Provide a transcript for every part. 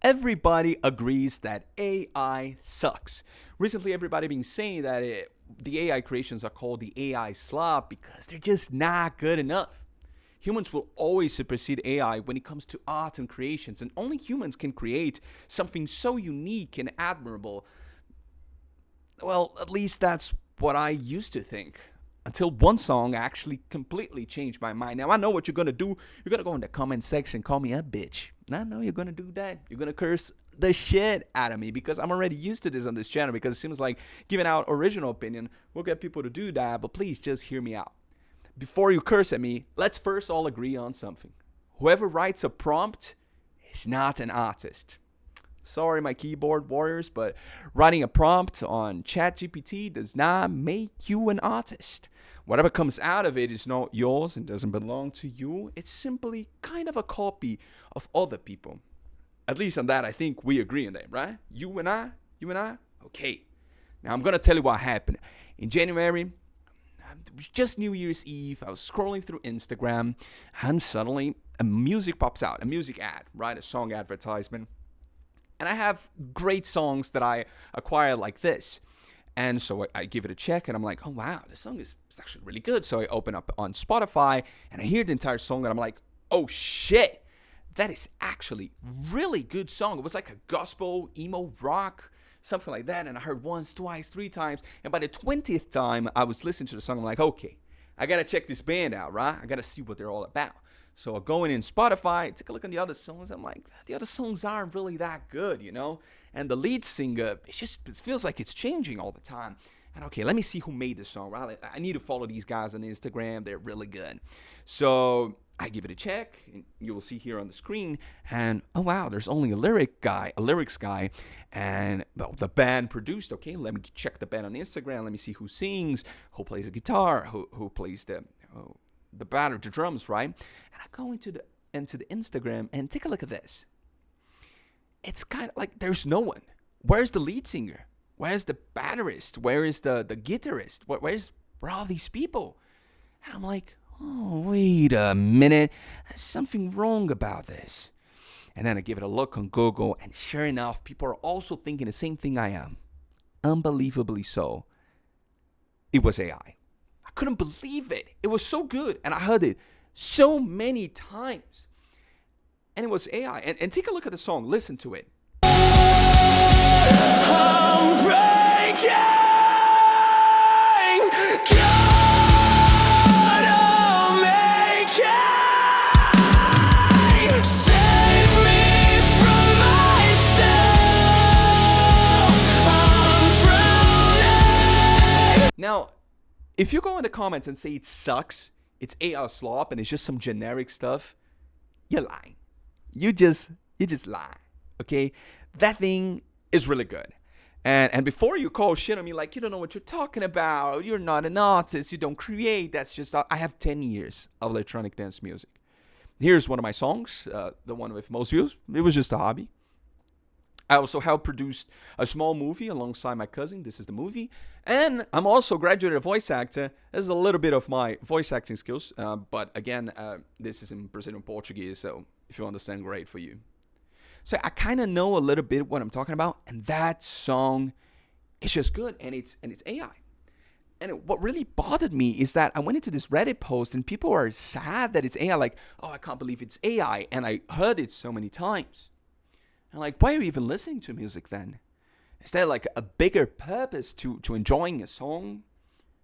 Everybody agrees that AI sucks. Recently, everybody been saying that the AI creations are called the AI slop because they're just not good enough. Humans will always supersede AI when it comes to art and creations, and only humans can create something so unique and admirable. Well, at least that's what I used to think. Until one song actually completely changed my mind. Now I know what you're gonna do. You're gonna go in the comment section, call me a bitch. And I know you're gonna do that. You're gonna curse the shit out of me because I'm already used to this on this channel. Because it seems like giving out original opinion will get people to do that. But please just hear me out. Before you curse at me, let's first all agree on something. Whoever writes a prompt is not an artist. Sorry, my keyboard warriors, but writing a prompt on ChatGPT does not make you an artist. Whatever comes out of it is not yours and doesn't belong to you. It's simply kind of a copy of other people. At least on that, I think we agree on that, right? You and I? Okay. Now I'm going to tell you what happened. In January, it was just New Year's Eve. I was scrolling through Instagram and suddenly a music pops out, a music ad, right? A song advertisement. And I have great songs that I acquire like this. And so I give it a check and I'm like, oh wow, this song is actually really good. So I open up on Spotify and I hear the entire song and I'm like, oh shit, that is actually really good song. It was like a gospel, emo rock, something like that. And I heard once, twice, three times. And by the 20th time I was listening to the song, I'm like, okay, I got to check this band out, right? I got to see what they're all about. So I go in Spotify, take a look on the other songs. I'm like, the other songs aren't really that good, you know? And the lead singer, it feels like it's changing all the time. And okay, let me see who made the song, right? I need to follow these guys on Instagram. They're really good. So I give it a check, and you will see here on the screen. And oh wow, there's only a lyrics guy, and well, the band produced. Okay, let me check the band on Instagram. Let me see who sings, who plays the guitar, who plays the batter, the drums, right? And I go into the Instagram and take a look at this. It's kind of like there's no one. Where's the lead singer? Where's the batterist? Where is the guitarist? Where are all these people? And I'm like, oh, wait a minute. There's something wrong about this. And then I give it a look on Google, and sure enough, people are also thinking the same thing I am. Unbelievably so. It was AI. I couldn't believe it. It was so good, and I heard it so many times. And it was AI. And take a look at the song. Listen to it. I'm breaking. Gonna make it. Save me from myself. I'm drowning. Now, if you go in the comments and say it sucks, it's AI slop, and it's just some generic stuff, you're lying. You just lie, okay? That thing is really good. And before you call shit on me like you don't know what you're talking about, you're not an artist, you don't create, that's just, I have 10 years of electronic dance music. Here's one of my songs, the one with most views. It was just a hobby. I also helped produce a small movie alongside my cousin. This is the movie. And I'm also a graduated voice actor. This is a little bit of my voice acting skills. But again, this is in Brazilian Portuguese, so if you understand, great for you. So I kind of know a little bit what I'm talking about. And that song is just good. And it's AI. And what really bothered me is that I went into this Reddit post and people are sad that it's AI. Like, oh, I can't believe it's AI. And I heard it so many times. And like, why are you even listening to music then? Is there like a bigger purpose to enjoying a song?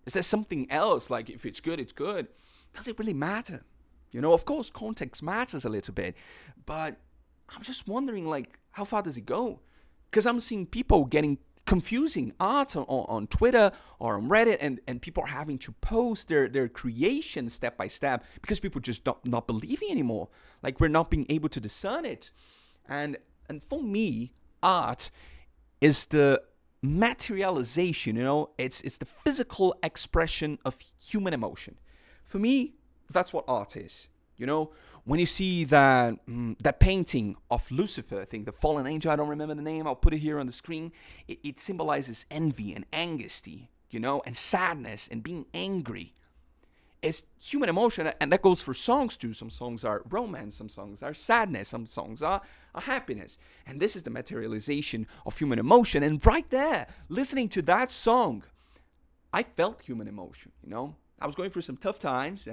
Is there something else? Like, if it's good, it's good. Does it really matter? You know, of course, context matters a little bit. But I'm just wondering, like, how far does it go? Because I'm seeing people getting confusing art on Twitter or on Reddit, and people are having to post their creation step by step because people just not believing anymore. Like, we're not being able to discern it. And for me, art is the materialization, you know, it's the physical expression of human emotion. For me, that's what art is. You know, when you see that painting of Lucifer, I think the fallen angel, I don't remember the name, I'll put it here on the screen. It symbolizes envy and angusty, you know, and sadness and being angry. It's human emotion, and that goes for songs too. Some songs are romance, some songs are sadness, some songs are happiness. And this is the materialization of human emotion. And right there, listening to that song, I felt human emotion, you know? I was going through some tough times,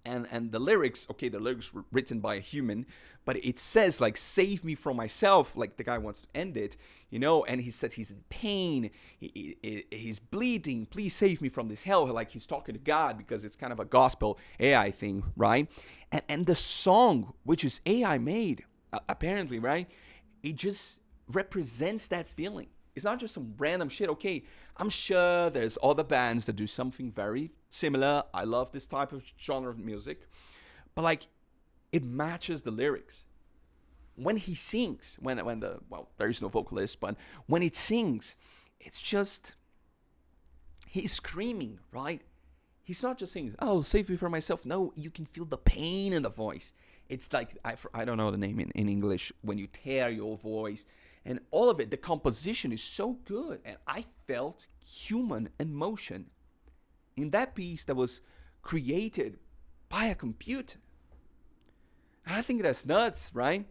and the lyrics, okay, the lyrics were written by a human, but it says like, save me from myself, like the guy wants to end it, you know, and he says he's in pain, he's bleeding, please save me from this hell, like he's talking to God, because it's kind of a gospel AI thing, right? And the song, which is AI made, apparently, right, it just represents that feeling. It's not just some random shit. Okay, I'm sure there's other bands that do something very similar. I love this type of genre of music. But like, it matches the lyrics. When he sings, there is no vocalist, but when it sings, it's just, he's screaming, right? He's not just saying, oh, save me from myself. No, you can feel the pain in the voice. It's like, I don't know the name in English, when you tear your voice. And all of it, the composition is so good. And I felt human emotion in that piece that was created by a computer. And I think that's nuts, right?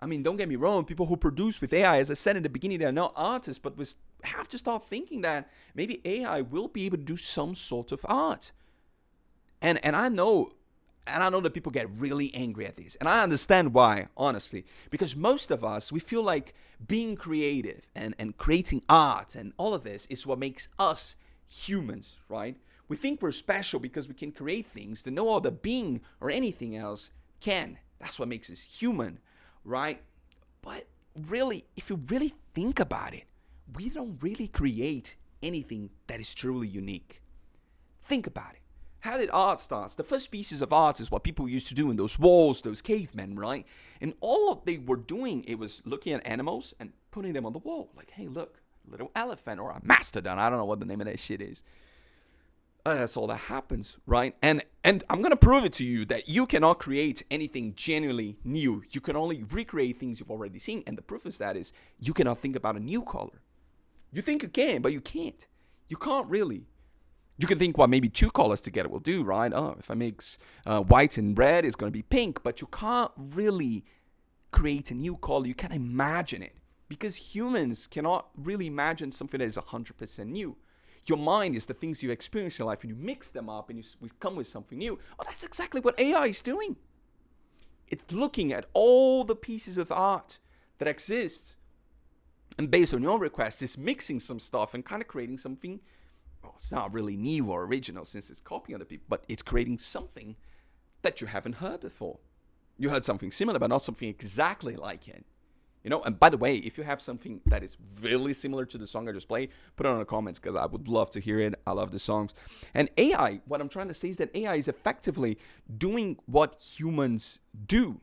I mean, don't get me wrong. People who produce with AI, as I said in the beginning, they're not artists, but we have to start thinking that maybe AI will be able to do some sort of art. And I know that people get really angry at this. And I understand why, honestly. Because most of us, we feel like being creative and creating art and all of this is what makes us humans, right? We think we're special because we can create things that no other being or anything else can. That's what makes us human, right? But really, if you really think about it, we don't really create anything that is truly unique. Think about it. How did art start? The first pieces of art is what people used to do in those walls, those cavemen, right? And all they were doing, it was looking at animals and putting them on the wall. Like, hey, look, a little elephant or a mastodon. I don't know what the name of that shit is. That's all that happens, right? And I'm going to prove it to you that you cannot create anything genuinely new. You can only recreate things you've already seen. And the proof is that is you cannot think about a new color. You think you can, but you can't. You can't really. You can think, well, maybe two colors together will do, right? Oh, if I mix white and red, it's going to be pink. But you can't really create a new color. You can't imagine it. Because humans cannot really imagine something that is 100% new. Your mind is the things you experience in life, and you mix them up, and you come with something new. Well, that's exactly what AI is doing. It's looking at all the pieces of art that exists, and based on your request, it's mixing some stuff and kind of creating something. Well, it's not really new or original since it's copying other people, but it's creating something that you haven't heard before. You heard something similar, but not something exactly like it. You know, and by the way, if you have something that is really similar to the song I just played, put it in the comments because I would love to hear it. I love the songs. And AI, what I'm trying to say is that AI is effectively doing what humans do,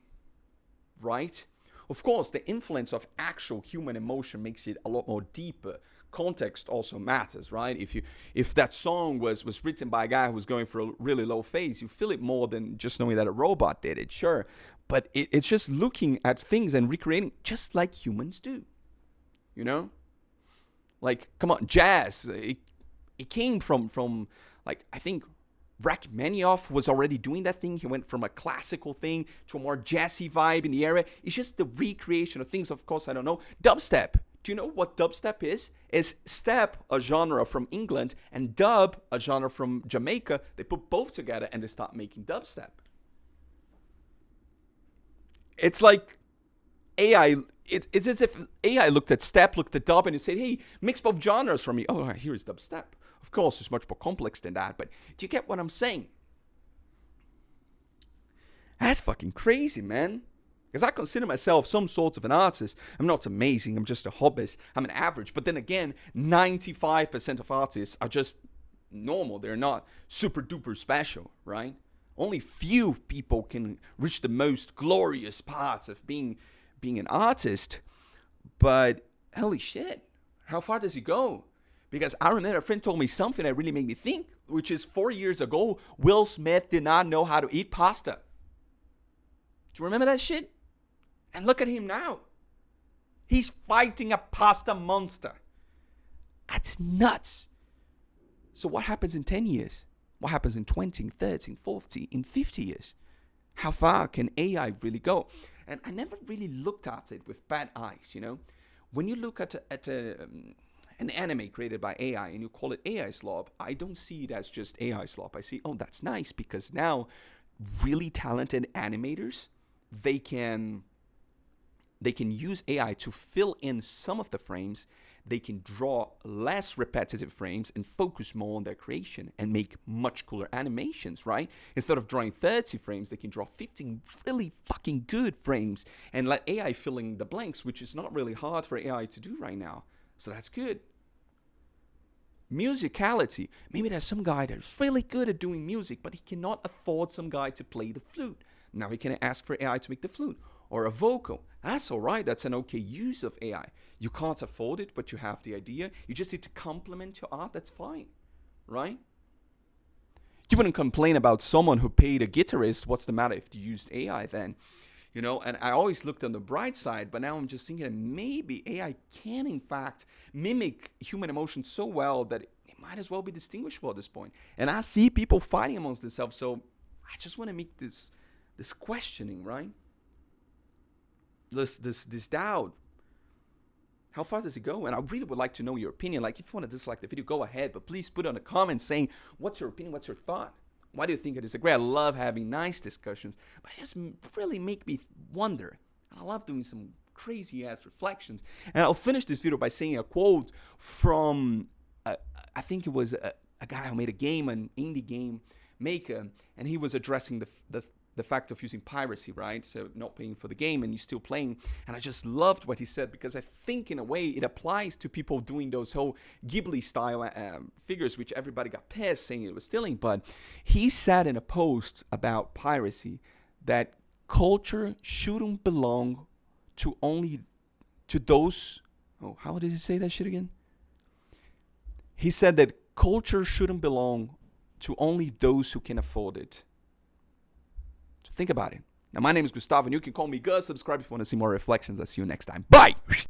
right? Of course, the influence of actual human emotion makes it a lot more deeper. Context also matters, right? If that song was written by a guy who was going through a really low phase, you feel it more than just knowing that a robot did it, sure. But it's just looking at things and recreating just like humans do, you know? Like, come on, jazz, it came from like, I think Rachmaninoff was already doing that thing. He went from a classical thing to a more jazzy vibe in the era. It's just the recreation of things. Of course, I don't know. Dubstep. Do you know what dubstep is? Is step, a genre from England, and dub, a genre from Jamaica. They put both together and they start making dubstep. It's like AI. It's as if AI looked at step, looked at dub, and you said, hey, mix both genres for me. Oh, right, here is dubstep. Of course, it's much more complex than that, but do you get what I'm saying? That's fucking crazy, man. Because I consider myself some sort of an artist. I'm not amazing, I'm just a hobbyist. I'm an average. But then again, 95% of artists are just normal. They're not super duper special, right? Only few people can reach the most glorious parts of being an artist. But holy shit, how far does he go? Because I remember a friend told me something that really made me think, which is 4 years ago, Will Smith did not know how to eat pasta. Do you remember that shit? And look at him now. He's fighting a pasta monster. That's nuts. So what happens in 10 years? What happens in 20, 30, 40, in 50 years? How far can AI really go? And I never really looked at it with bad eyes, you know? When you look at an anime created by AI and you call it AI slop, I don't see it as just AI slop. I see, oh, that's nice, because now really talented animators, they can use AI to fill in some of the frames. They can draw less repetitive frames and focus more on their creation and make much cooler animations, right? Instead of drawing 30 frames, they can draw 15 really fucking good frames and let AI fill in the blanks, which is not really hard for AI to do right now. So that's good. Musicality. Maybe there's some guy that's really good at doing music, but he cannot afford some guy to play the flute. Now he can ask for AI to make the flute. Or a vocal. That's all right. That's an okay use of AI. You can't afford it, but you have the idea. You just need to complement your art. That's fine, right? You wouldn't complain about someone who paid a guitarist. What's the matter if you used AI then? You know, and I always looked on the bright side, but now I'm just thinking that maybe AI can, in fact, mimic human emotions so well that it might as well be distinguishable at this point. And I see people fighting amongst themselves, so I just want to make this questioning, right? This doubt. How far does it go? And I really would like to know your opinion. Like, if you want to dislike the video, go ahead, but please put on a comment saying, what's your opinion? What's your thought? Why do you think I disagree? I love having nice discussions, but it just really make me wonder. And I love doing some crazy ass reflections. And I'll finish this video by saying a quote from, I think it was a guy who made a game, an indie game maker, and he was addressing the fact of using piracy, right? So not paying for the game and you're still playing. And I just loved what he said, because I think in a way it applies to people doing those whole Ghibli style figures, which everybody got pissed saying it was stealing. But he said in a post about piracy that culture shouldn't belong to those. Oh, how did he say that shit again? He said that culture shouldn't belong to only those who can afford it. Think about it. Now, my name is Gustavo, and you can call me Gus. Subscribe if you want to see more reflections. I'll see you next time. Bye!